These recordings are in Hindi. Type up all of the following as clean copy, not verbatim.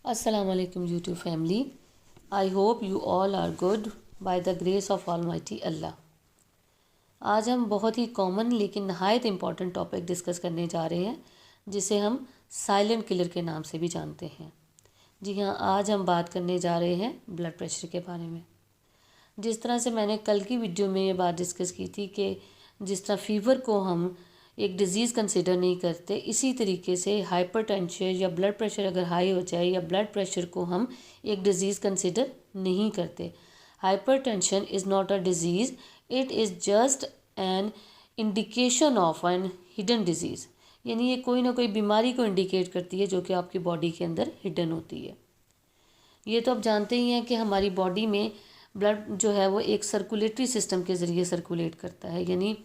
Assalamu alaikum YouTube family. I hope you all are good by the grace of Almighty Allah. आज हम बहुत ही कॉमन लेकिन नहायत इम्पॉर्टेंट टॉपिक डिस्कस करने जा रहे हैं जिसे हम साइलेंट किलर के नाम से भी जानते हैं। जी हाँ, आज हम बात करने जा रहे हैं ब्लड प्रेशर के बारे में। जिस तरह से मैंने कल की वीडियो में ये बात डिस्कस की थी कि जिस तरह फीवर को हम एक डिज़ीज़ कंसिडर नहीं करते, इसी तरीके से हाइपरटेंशन या ब्लड प्रेशर अगर हाई हो जाए या ब्लड प्रेशर को हम एक डिज़ीज़ कंसिडर नहीं करते। Hypertension is not a disease, it is just an indication of an hidden disease. यानी ये कोई ना कोई बीमारी को इंडिकेट करती है जो कि आपकी बॉडी के अंदर हिडन होती है। ये तो आप जानते ही हैं कि हमारी बॉडी में ब्लड जो है वो एक सर्कुलेटरी सिस्टम के ज़रिए सर्कुलेट करता है, यानी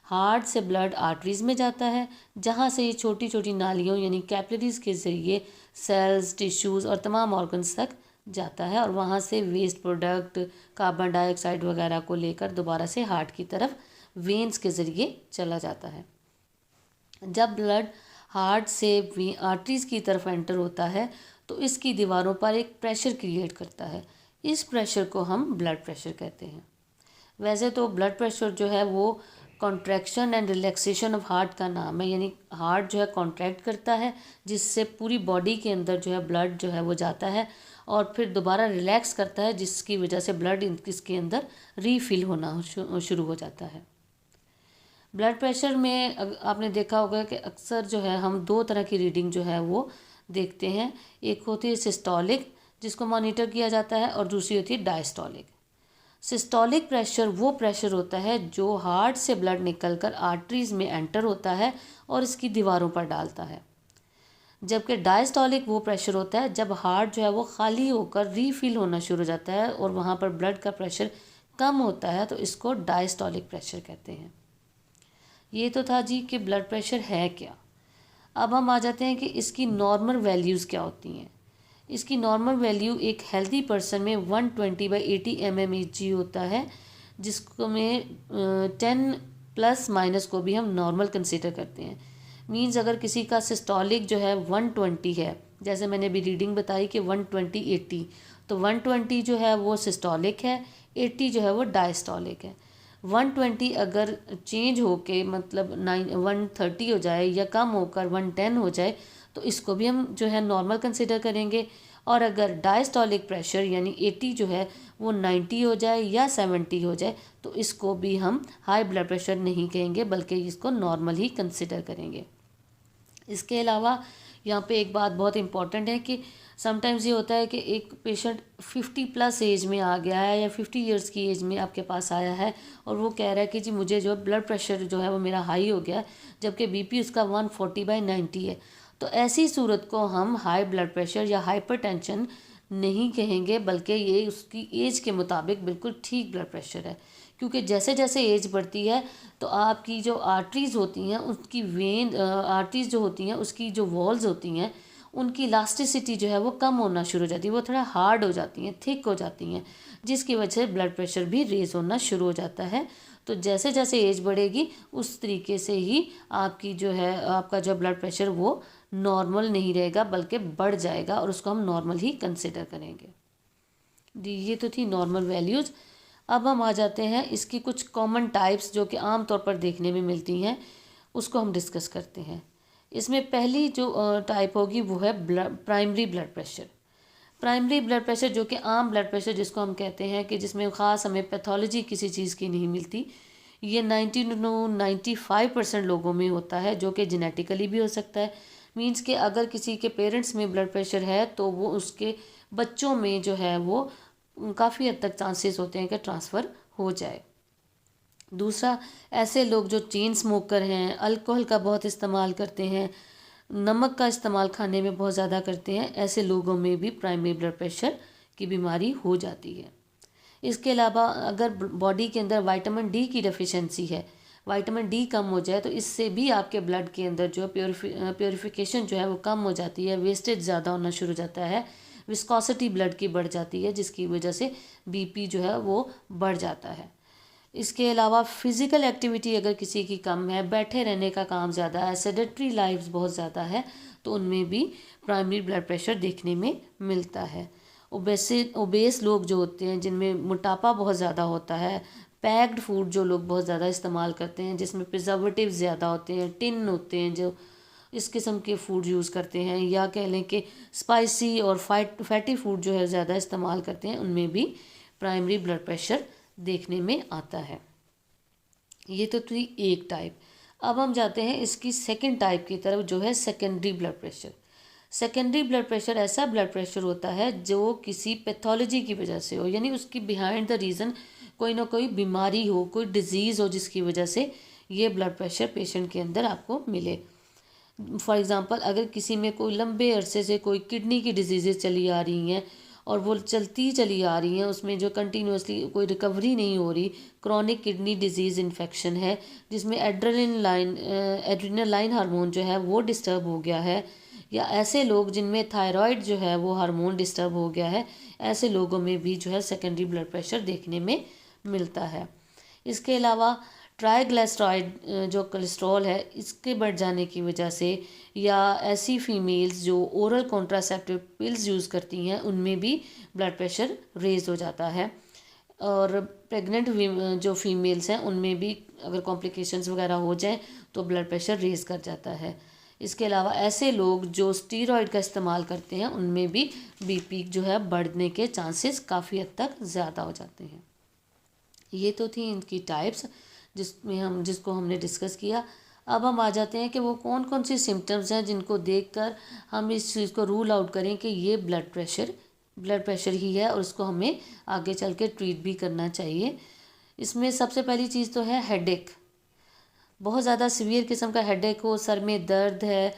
हार्ट से ब्लड आर्टरीज़ में जाता है, जहाँ से ये छोटी छोटी नालियों यानी कैपिलरीज़ के ज़रिए सेल्स, टिश्यूज़ और तमाम ऑर्गन्स तक जाता है और वहाँ से वेस्ट प्रोडक्ट, कार्बन डाइऑक्साइड वगैरह को लेकर दोबारा से हार्ट की तरफ वेन्स के ज़रिए चला जाता है। जब ब्लड हार्ट से आर्टरीज़ की तरफ एंटर होता है तो इसकी दीवारों पर एक प्रेशर क्रिएट करता है। इस प्रेशर को हम ब्लड प्रेशर कहते हैं। वैसे तो ब्लड प्रेशर जो है वो contraction and relaxation of heart का नाम है, यानी हार्ट जो है कॉन्ट्रैक्ट करता है जिससे पूरी बॉडी के अंदर जो है ब्लड जो है वो जाता है और फिर दोबारा रिलैक्स करता है जिसकी वजह से ब्लड इसके अंदर रीफिल होना शुरू हो जाता है। ब्लड प्रेशर में आपने देखा होगा कि अक्सर जो है हम दो तरह की रीडिंग जो है वो देखते हैं। एक होती है सिस्टोलिक जिसको मॉनिटर किया जाता है और दूसरी होती है डायस्टोलिक। सिस्टोलिक प्रेशर वो प्रेशर होता है जो हार्ट से ब्लड निकलकर आर्टरीज़ में एंटर होता है और इसकी दीवारों पर डालता है, जबकि डायस्टोलिक वो प्रेशर होता है जब हार्ट जो है वो खाली होकर रीफिल होना शुरू हो जाता है और वहाँ पर ब्लड का प्रेशर कम होता है, तो इसको डायस्टोलिक प्रेशर कहते हैं। ये तो था जी कि ब्लड प्रेशर है क्या। अब हम आ जाते हैं कि इसकी नॉर्मल वैल्यूज़ क्या होती हैं। इसकी नॉर्मल वैल्यू एक हेल्दी पर्सन में 120/80 mmHg होता है, जिसको में 10 प्लस माइनस को भी हम नॉर्मल कंसिडर करते हैं। मींस अगर किसी का सिस्टोलिक जो है 120 है, जैसे मैंने अभी रीडिंग बताई कि 120/80, तो 120 जो है वो सिस्टोलिक है, 80 जो है वो डायस्टोलिक है। 120 अगर चेंज होके मतलब 130 हो जाए या कम होकर 110 हो जाए तो इसको भी हम जो है नॉर्मल कंसिडर करेंगे। और अगर डायस्टोलिक प्रेशर यानी 80 जो है वो 90 हो जाए या 70 हो जाए तो इसको भी हम हाई ब्लड प्रेशर नहीं कहेंगे बल्कि इसको नॉर्मल ही कंसिडर करेंगे। इसके अलावा यहाँ पे एक बात बहुत इम्पॉर्टेंट है कि समटाइम्स ये होता है कि एक पेशेंट 50 प्लस एज में आ गया है या 50 इयर्स की एज में आपके पास आया है और वो कह रहा है कि जी मुझे जो ब्लड प्रेशर जो है वो मेरा हाई हो गया है, जबकि बीपी उसका 140/90 है। तो ऐसी सूरत को हम हाई ब्लड प्रेशर या हाइपरटेंशन नहीं कहेंगे बल्कि ये उसकी एज के मुताबिक बिल्कुल ठीक ब्लड प्रेशर है, क्योंकि जैसे जैसे एज बढ़ती है तो आपकी जो आर्टरीज़ होती हैं उसकी आर्टरीज़ जो होती हैं उसकी जो वॉल्स होती हैं उनकी इलास्टिसिटी जो है वो कम होना शुरू हो जाती है, वो थोड़ा हार्ड हो जाती हैं, थिक हो जाती हैं, जिसकी वजह से ब्लड प्रेशर भी रेज होना शुरू हो जाता है। तो जैसे जैसे एज बढ़ेगी उस तरीके से ही आपकी जो है आपका जो ब्लड प्रेशर वो नॉर्मल नहीं रहेगा बल्कि बढ़ जाएगा और उसको हम नॉर्मल ही कंसिडर करेंगे। जी, ये तो थी नॉर्मल वैल्यूज़। अब हम आ जाते हैं इसकी कुछ कॉमन टाइप्स जो कि आम तौर पर देखने में मिलती हैं, उसको हम डिस्कस करते हैं। इसमें पहली जो टाइप होगी वो है primary blood pressure. Primary blood pressure जो कि आम ब्लड प्रेशर जिसको हम कहते हैं कि जिसमें ख़ास हमें पैथोलॉजी किसी चीज़ की नहीं मिलती, ये 90 to 95% लोगों में होता है, जो कि जेनेटिकली भी हो सकता है। मींस कि अगर किसी के पेरेंट्स में ब्लड प्रेशर है तो वो उसके बच्चों में जो है वो काफ़ी हद तक चांसेस होते हैं कि ट्रांसफ़र हो जाए। दूसरा, ऐसे लोग जो चेन स्मोकर हैं, अल्कोहल का बहुत इस्तेमाल करते हैं, नमक का इस्तेमाल खाने में बहुत ज़्यादा करते हैं, ऐसे लोगों में भी प्राइमरी ब्लड प्रेशर की बीमारी हो जाती है। इसके अलावा अगर बॉडी के अंदर विटामिन डी की डेफिशिएंसी है, विटामिन डी कम हो जाए तो इससे भी आपके ब्लड के अंदर जो प्योरिफिकेशन जो है वो कम हो जाती है, वेस्टेज ज़्यादा होना शुरू हो जाता है, विस्कोसिटी ब्लड की बढ़ जाती है जिसकी वजह से बीपी जो है वो बढ़ जाता है। इसके अलावा फ़िज़िकल एक्टिविटी अगर किसी की कम है, बैठे रहने का काम ज़्यादा है, सेडेंटरी लाइफ बहुत ज़्यादा है, तो उनमें भी प्राइमरी ब्लड प्रेशर देखने में मिलता है। ओबेस लोग जो होते हैं, जिनमें मोटापा बहुत ज़्यादा होता है, पैक्ड फूड जो लोग बहुत ज़्यादा इस्तेमाल करते हैं, जिसमें प्रिजर्वेटिव ज़्यादा होते हैं, टिन होते हैं, जो इस किस्म के फूड यूज़ करते हैं, या कह लें कि स्पाइसी और फैटी फूड जो है ज़्यादा इस्तेमाल करते हैं, उनमें भी प्राइमरी ब्लड प्रेशर देखने में आता है। ये तो थी एक टाइप। अब हम जाते हैं इसकी सेकंड टाइप की तरफ, जो है secondary blood pressure. Secondary blood pressure ऐसा ब्लड प्रेशर होता है जो किसी पैथोलॉजी की वजह से हो, यानी उसकी बिहाइंड द रीज़न कोई ना कोई बीमारी हो, कोई डिजीज़ हो, जिसकी वजह से ये ब्लड प्रेशर पेशेंट के अंदर आपको मिले। फॉर एग्ज़ाम्पल, अगर किसी में कोई लंबे अरसे से कोई किडनी की डिजीज़ेज चली आ रही हैं और वो चलती चली आ रही हैं, उसमें जो कंटिन्यूसली कोई रिकवरी नहीं हो रही, क्रॉनिक किडनी डिजीज़ इन्फेक्शन है जिसमें एड्रेनल लाइन हार्मोन जो है वो डिस्टर्ब हो गया है, या ऐसे लोग जिनमें थायराइड जो है वो हार्मोन डिस्टर्ब हो गया है, ऐसे लोगों में भी जो है सेकेंडरी ब्लड प्रेशर देखने में मिलता है। इसके अलावा ट्राइग्लिसराइड जो कोलेस्ट्रॉल है, इसके बढ़ जाने की वजह से, या ऐसी फीमेल्स जो ओरल कॉन्ट्रासेप्टिव पिल्स यूज़ करती हैं, उनमें भी ब्लड प्रेशर रेज हो जाता है। और प्रेग्नेंट जो फीमेल्स हैं, उनमें भी अगर कॉम्प्लिकेशंस वगैरह हो जाएं तो ब्लड प्रेशर रेज कर जाता है। इसके अलावा ऐसे लोग जो स्टीरॉयड का इस्तेमाल करते हैं, उनमें भी बीपी जो है बढ़ने के चांसेस काफ़ी हद तक ज़्यादा हो जाते हैं। ये तो थी इनकी टाइप्स जिसको हमने डिस्कस किया। अब हम आ जाते हैं कि वो कौन कौन सी सिम्टम्स हैं जिनको देखकर हम इस चीज़ को रूल आउट करें कि ये ब्लड प्रेशर ही है और उसको हमें आगे चल के ट्रीट भी करना चाहिए। इसमें सबसे पहली चीज़ तो है हेडेक। बहुत ज़्यादा सीवियर किस्म का हेडेक हो, सर में दर्द है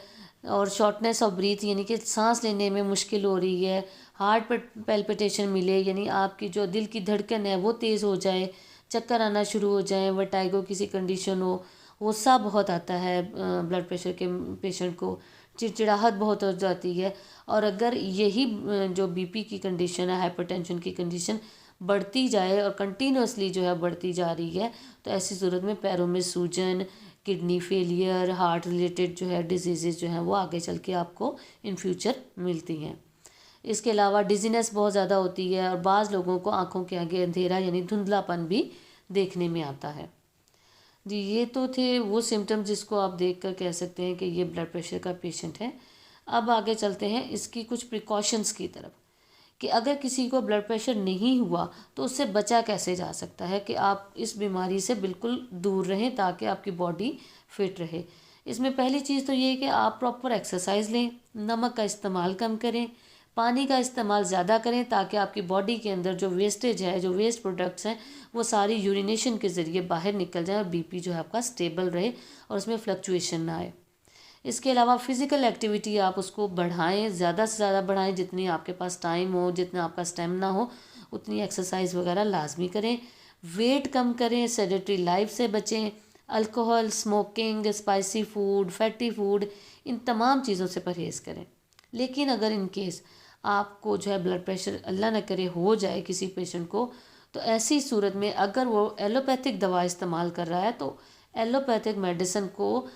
और शॉर्टनेस ऑफ ब्रीथ, यानी कि सांस लेने में मुश्किल हो रही है, हार्ट पैल्पिटेशन मिले, यानी आपकी जो दिल की धड़कन है वो तेज़ हो जाए, चक्कर आना शुरू हो जाए, वर्टाइगो किसी कंडीशन हो, गुस्सा बहुत आता है ब्लड प्रेशर के पेशेंट को, चिड़चिड़ाहट बहुत हो जाती है। और अगर यही जो बीपी की कंडीशन है, हाइपरटेंशन की कंडीशन बढ़ती जाए और कंटिन्यूसली जो है बढ़ती जा रही है, तो ऐसी सूरत में पैरों में सूजन, किडनी फेलियर, हार्ट रिलेटेड जो है डिजीज़ जो हैं वो आगे चल के आपको इन फ्यूचर मिलती हैं। इसके अलावा डिजीनेस बहुत ज़्यादा होती है और बाज़ लोगों को आंखों के आगे अंधेरा यानी धुंधलापन भी देखने में आता है। जी, ये तो थे वो सिम्टम्स जिसको आप देखकर कह सकते हैं कि ये ब्लड प्रेशर का पेशेंट है। अब आगे चलते हैं इसकी कुछ प्रिकॉशंस की तरफ, कि अगर किसी को ब्लड प्रेशर नहीं हुआ तो उससे बचा कैसे जा सकता है कि आप इस बीमारी से बिल्कुल दूर रहें ताकि आपकी बॉडी फिट रहे। इसमें पहली चीज़ तो ये है कि आप प्रॉपर एक्सरसाइज लें, नमक का इस्तेमाल कम करें, पानी का इस्तेमाल ज़्यादा करें ताकि आपकी बॉडी के अंदर जो वेस्टेज है, जो वेस्ट प्रोडक्ट्स हैं, वो सारी यूरिनेशन के ज़रिए बाहर निकल जाए और बीपी जो है आपका स्टेबल रहे और उसमें फ्लक्चुएशन ना आए। इसके अलावा फ़िज़िकल एक्टिविटी आप उसको बढ़ाएं, ज़्यादा से ज़्यादा बढ़ाएं, जितनी आपके पास टाइम हो, जितना आपका स्टेमिना हो, उतनी एक्सरसाइज वगैरह लाजमी करें। वेट कम करें, सेडेटरी लाइफ से बचें, alcohol, smoking, spicy food, fatty food, इन तमाम चीज़ों से परहेज़ करें। लेकिन अगर इन केस आपको जो है ब्लड प्रेशर अल्लाह न करे हो जाए किसी पेशेंट को, तो ऐसी सूरत में अगर वो एलोपैथिक दवा इस्तेमाल कर रहा है तो एलोपैथिक मेडिसिन को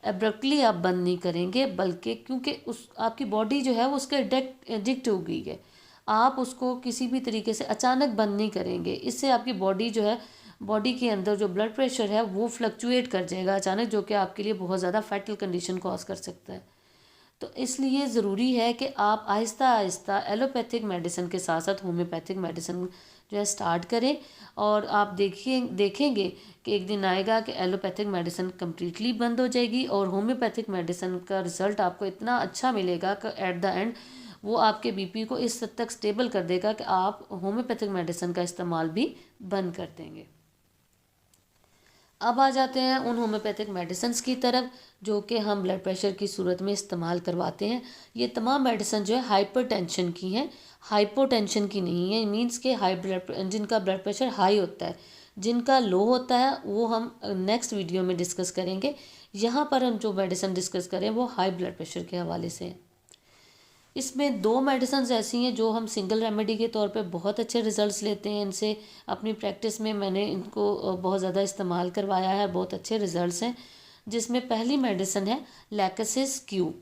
एब्रप्टली आप बंद नहीं करेंगे, बल्कि क्योंकि उस आपकी बॉडी जो है वो उसके एडिक्ट हो गई है, आप उसको किसी भी तरीके से अचानक बंद नहीं करेंगे। इससे आपकी बॉडी जो है, बॉडी के अंदर जो ब्लड प्रेशर है वो फ्लक्चुएट कर जाएगा अचानक, जो कि आपके लिए बहुत ज़्यादा फैटल कंडीशन कॉज कर सकता है। तो इसलिए ज़रूरी है कि आप आहिस्ता आहिस्ता एलोपैथिक मेडिसिन के साथ साथ होम्योपैथिक मेडिसिन जो है स्टार्ट करें, और आप देखेंगे कि एक दिन आएगा कि एलोपैथिक मेडिसिन कम्प्लीटली बंद हो जाएगी और होम्योपैथिक मेडिसिन का रिज़ल्ट आपको इतना अच्छा मिलेगा कि एट द एंड वो आपके बीपी को इस हद तक स्टेबल कर देगा कि आप होम्योपैथिक मेडिसिन का इस्तेमाल भी बंद कर देंगे। अब आ जाते हैं उन होम्योपैथिक मेडिसिन की तरफ जो कि हम ब्लड प्रेशर की सूरत में इस्तेमाल करवाते हैं। ये तमाम मेडिसिन जो है हाइपरटेंशन की हैं, हाइपोटेंशन की नहीं है। मीन्स के जिनका ब्लड प्रेशर हाई होता है, जिनका लो होता है वो हम नेक्स्ट वीडियो में डिस्कस करेंगे। यहाँ पर हम जो मेडिसिन डिस्कस करें वो हाई ब्लड प्रेशर के हवाले से हैं। इसमें 2 मेडिसिन ऐसी हैं जो हम सिंगल रेमेडी के तौर पे बहुत अच्छे रिजल्ट्स लेते हैं इनसे। अपनी प्रैक्टिस में मैंने इनको बहुत ज़्यादा इस्तेमाल करवाया है, बहुत अच्छे रिजल्ट्स हैं। जिसमें पहली मेडिसिन है लैक्सिस क्यू।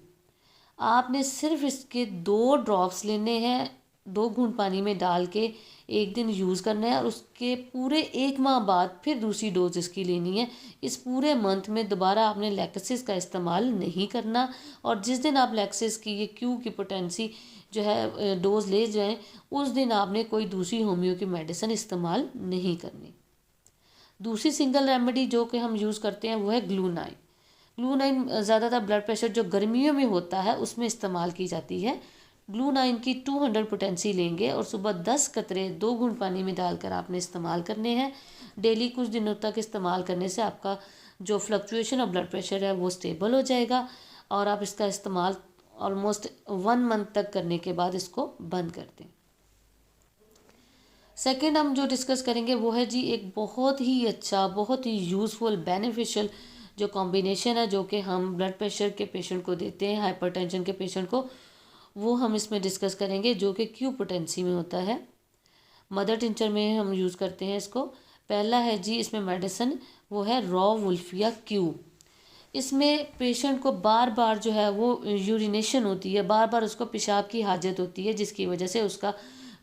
आपने सिर्फ इसके 2 ड्रॉप्स लेने हैं, 2 घूंट पानी में डाल के एक दिन यूज़ करना है और उसके पूरे 1 माह बाद फिर दूसरी डोज इसकी लेनी है। इस पूरे मंथ में दोबारा आपने लैक्सिस का इस्तेमाल नहीं करना, और जिस दिन आप लैक्सिस की ये क्यू की पोटेंसी जो है डोज ले जाएं, उस दिन आपने कोई दूसरी होम्यो की मेडिसिन इस्तेमाल नहीं करनी। दूसरी सिंगल रेमेडी जो कि हम यूज़ करते हैं वो है ग्लूनाइन। ग्लूनाइन ज़्यादातर ब्लड प्रेशर जो गर्मियों में होता है उसमें इस्तेमाल की जाती है। ग्लूनाइन की 200 पोटेंसी लेंगे और सुबह 10 कतरे 2 घूंट पानी में डालकर आपने इस्तेमाल करने हैं। डेली कुछ दिनों तक इस्तेमाल करने से आपका जो फ्लक्चुएशन ऑफ ब्लड प्रेशर है वो स्टेबल हो जाएगा, और आप इसका इस्तेमाल ऑलमोस्ट 1 मंथ तक करने के बाद इसको बंद कर दें। सेकेंड हम जो डिस्कस करेंगे वो है जी एक बहुत ही अच्छा, बहुत ही यूज़फुल, बेनिफिशियल जो कॉम्बिनेशन है जो कि हम ब्लड प्रेशर के पेशेंट को देते हैं, हाइपरटेंशन के पेशेंट को, वो हम इसमें डिस्कस करेंगे जो कि क्यू पोटेंसी में होता है। मदर टिंचर में हम यूज़ करते हैं इसको। पहला है जी इसमें मेडिसिन, वो है रॉ वुल्फिया क्यू। इसमें पेशेंट को बार बार जो है वो यूरिनेशन होती है, बार बार उसको पेशाब की हाजत होती है, जिसकी वजह से उसका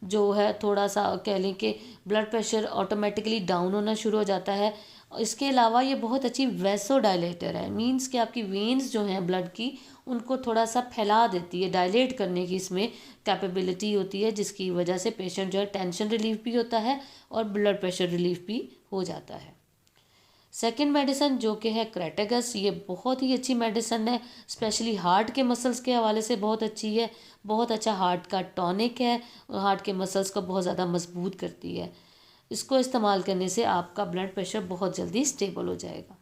जो है थोड़ा सा कह लें कि ब्लड प्रेशर ऑटोमेटिकली डाउन होना शुरू हो जाता है। इसके अलावा ये बहुत अच्छी वैसो डायलेटर है, मींस कि आपकी वेन्स जो हैं ब्लड की उनको थोड़ा सा फैला देती है, डायलेट करने की इसमें कैपेबिलिटी होती है, जिसकी वजह से पेशेंट जो है टेंशन रिलीफ भी होता है और ब्लड प्रेशर रिलीफ भी हो जाता है। सेकेंड मेडिसिन जो कि है क्रेटेगस, ये बहुत ही अच्छी मेडिसिन है, स्पेशली हार्ट के मसल्स के हवाले से बहुत अच्छी है, बहुत अच्छा हार्ट का टॉनिक है, हार्ट के मसल्स को बहुत ज़्यादा मजबूत करती है। इसको इस्तेमाल करने से आपका ब्लड प्रेशर बहुत जल्दी स्टेबल हो जाएगा।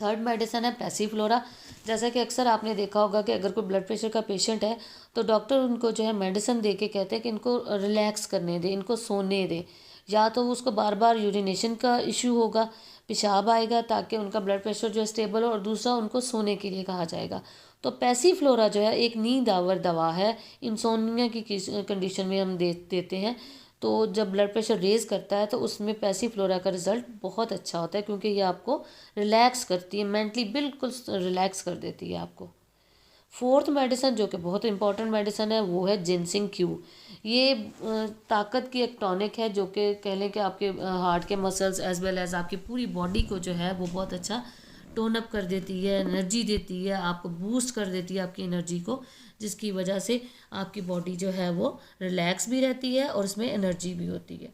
थर्ड मेडिसिन है पैसीफ्लोरा। जैसा कि अक्सर आपने देखा होगा कि अगर कोई ब्लड प्रेशर का पेशेंट है तो डॉक्टर उनको जो है मेडिसिन दे के कहते हैं कि इनको रिलैक्स करने दें, इनको सोने दें, या तो उसको बार बार यूरिनेशन का इशू होगा, पेशाब आएगा, ताकि उनका ब्लड प्रेशर जो है स्टेबल हो, और दूसरा उनको सोने के लिए कहा जाएगा। तो पैसीफ्लोरा जो है एक नींद आवर दवा है, इंसोम्निया की कंडीशन में हम देते हैं। तो जब ब्लड प्रेशर रेज करता है तो उसमें पैसीफ्लोरा का रिजल्ट बहुत अच्छा होता है, क्योंकि ये आपको रिलैक्स करती है, मेंटली बिल्कुल रिलैक्स कर देती है आपको। फोर्थ मेडिसिन जो कि बहुत इंपॉर्टेंट मेडिसिन है वो है जिनसिंग क्यू। ये ताकत की एक टॉनिक है जो कि कह लें कि आपके हार्ट के मसल्स एज वेल एज आपकी पूरी बॉडी को जो है वो बहुत अच्छा टोन अप कर देती है, एनर्जी देती है, आपको बूस्ट कर देती है आपकी एनर्जी को, जिसकी वजह से आपकी बॉडी जो है वो रिलैक्स भी रहती है और इसमें एनर्जी भी होती है।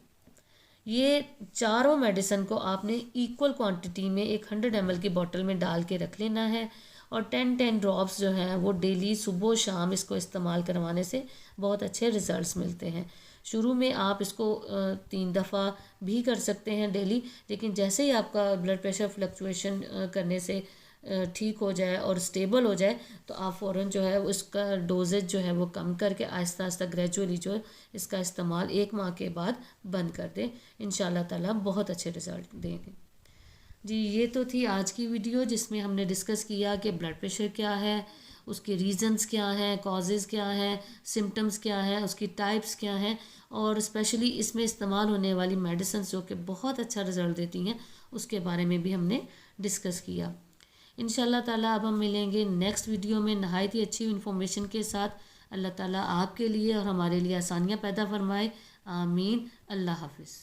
ये चारों मेडिसिन को आपने इक्वल क्वांटिटी में एक 100 ml की बोतल में डाल के रख लेना है, और 10 ड्रॉप्स जो हैं वो डेली सुबह शाम इसको इस्तेमाल करवाने से बहुत अच्छे रिजल्ट्स मिलते हैं। शुरू में आप इसको 3 दफ़ा भी कर सकते हैं डेली, लेकिन जैसे ही आपका ब्लड प्रेशर फ्लक्चुएशन करने से ठीक हो जाए और स्टेबल हो जाए तो आप फ़ौरन जो है उसका डोजेज जो है वो कम करके आहिस्ता आहिस्ता ग्रेजुअली जो इसका इस्तेमाल 1 माह के बाद बंद कर दें। इंशाल्लाह ताला बहुत अच्छे रिज़ल्ट देंगे। जी ये तो थी आज की वीडियो, जिसमें हमने डिस्कस किया कि ब्लड प्रेशर क्या है, उसके रीज़न्स क्या हैं, कॉजेज़ क्या हैं, सिम्टम्स क्या हैं, उसकी टाइप्स क्या हैं, और स्पेशली इसमें इस्तेमाल होने वाली मेडिसिन जो कि बहुत अच्छा रिज़ल्ट देती हैं उसके बारे में भी हमने डिस्कस किया। इंशाल्लाह ताला अब हम मिलेंगे नेक्स्ट वीडियो में नहायत ही अच्छी इन्फॉर्मेशन के साथ। अल्लाह ताला आपके लिए और हमारे लिए आसानियाँ पैदा फरमाए। आमीन। अल्लाह हाफिज़।